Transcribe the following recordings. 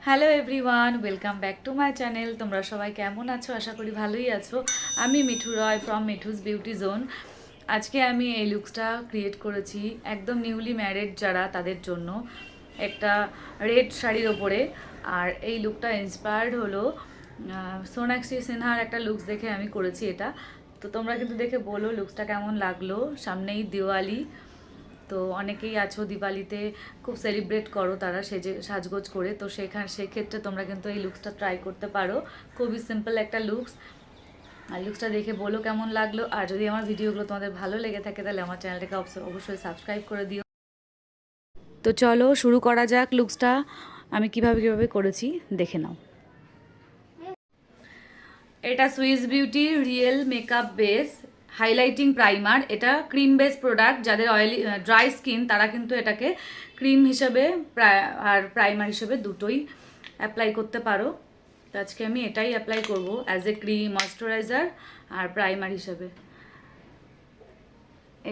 Hello everyone, welcome back to my channel. তোমরা সবাই কেমন আছো? আশা করি ভালোই আছো। আমি মিঠু রয় ফ্রম মিঠুস বিউটি জোন। আজকে আমি এই লুকসটা ক্রিয়েট করেছি একদম নিউলি ম্যারিড যারা তাদের জন্য, একটা রেড শাড়ির ওপরে। আর এই লুকটা ইন্সপায়ার্ড হলো সোনাক্ষী সিনহার একটা লুকস দেখে আমি করেছি এটা। তো তোমরা কিন্তু দেখে বলো লুকসটা কেমন লাগলো। সামনেই দিওয়ালি, তো অনেকেই আছো দিওয়ালিতে খুব সেলিব্রেট করো তারা সাজগোজ করে। তো সেক্ষেত্রে তোমরা কিন্তু এই লুকসটা ট্রাই করতে পারো। খুবই সিম্পল একটা লুকস। আর লুকসটা দেখে বলো কেমন লাগলো। আর যদি আমার ভিডিওগুলো তোমাদের ভালো লেগে থাকে তাহলে আমার চ্যানেলটাকে অবশ্যই সাবস্ক্রাইব করে দিও। তো চলো শুরু করা যাক লুকসটা আমি কিভাবে করেছি দেখে নাও। এটা Swiss beauty real makeup base highlighting primer. এটা ক্রিম বেস প্রোডাক্ট। যাদের অয়েলি ড্রাই স্কিন তারা কিন্তু এটাকে ক্রিম হিসেবে আর প্রাইমার হিসেবে দুটোই অ্যাপ্লাই করতে পারো। তো আজকে আমি এটাই অ্যাপ্লাই করব অ্যাজ এ ক্রিম ময়শ্চারাইজার আর প্রাইমার হিসেবে।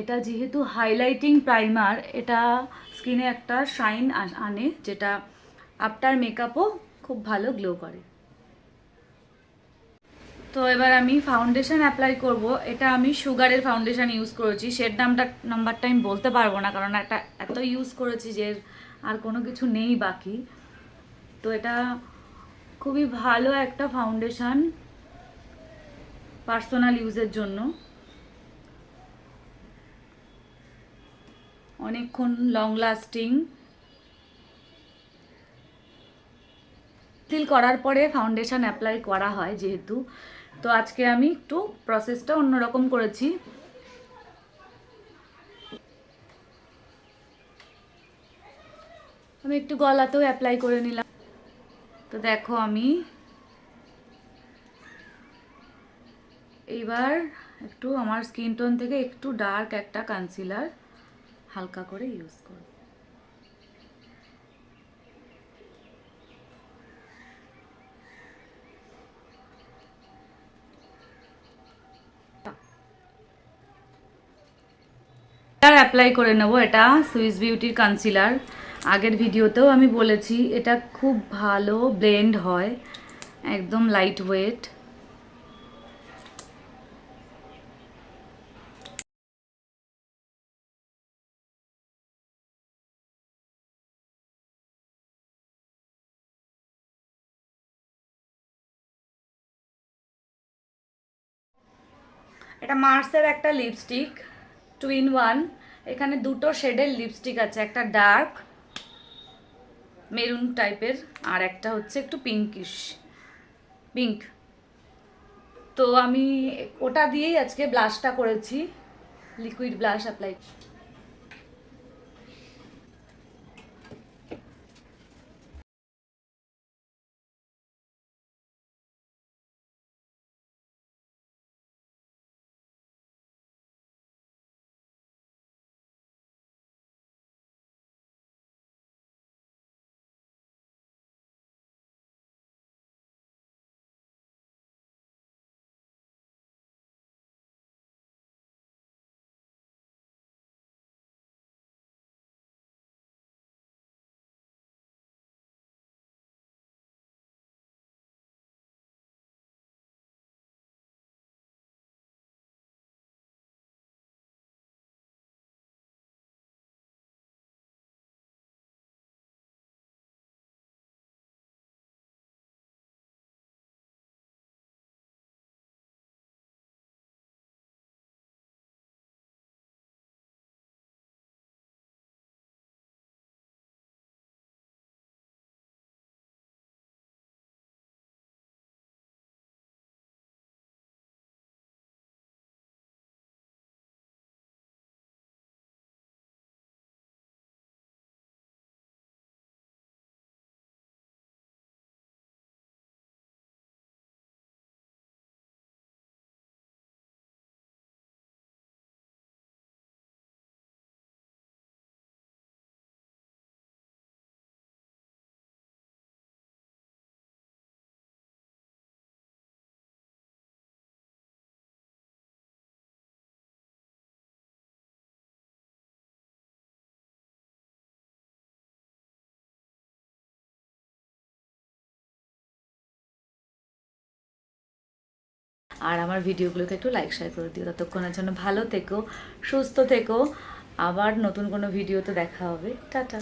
এটা যেহেতু হাইলাইটিং প্রাইমার, এটা স্কিনে একটা শাইন আনে, যেটা আফটার মেকআপও খুব ভালো গ্লো করে। তো এবার আমি ফাউন্ডেশন অ্যাপ্লাই করব। এটা আমি সুগারের ফাউন্ডেশন ইউজ করেছি। শেড নাম্বারটা আমি বলতে পারবো না, কারণ একটা এত ইউজ করেছি যে আর কোনো কিছু নেই বাকি। তো এটা খুবই ভালো একটা ফাউন্ডেশন পার্সোনাল ইউজের জন্য, অনেকক্ষণ লং লাস্টিং। সিল করার পরে ফাউন্ডেশন অ্যাপ্লাই করা হয় যেহেতু, তো আজকে আমি একটু প্রসেসটা অন্যরকম করেছি। আমি একটু গলাতেও অ্যাপ্লাই করে নিলাম। তো দেখো আমি এইবার একটু আমার স্কিন টোন থেকে একটু ডার্ক একটা কনসিলার হালকা করে ইউজ করব। অ্যাপ্লাই করে নেব। এটা সুইস বিউটির কনসিলার। আগের ভিডিওতেও আমি বলেছি এটা খুব ভালো ব্লেন্ড হয়, একদম লাইট ওয়েট। এটা মার্সের একটা লিপস্টিক 2 in 1। এখানে দুটো শেডের লিপস্টিক আছে, একটা ডার্ক মেরুন টাইপের আর একটা হচ্ছে একটু পিঙ্ক। তো আমি ওটা দিয়েই আজকে ব্লাশটা করেছি, লিকুইড ব্লাশ অ্যাপ্লাই। আর আমার ভিডিওগুলোকে একটু লাইক শেয়ার করে দিও। ততক্ষণের জন্য ভালো থেকো, সুস্থ থেকো। আবার নতুন কোনো ভিডিওতে দেখা হবে। টাটা।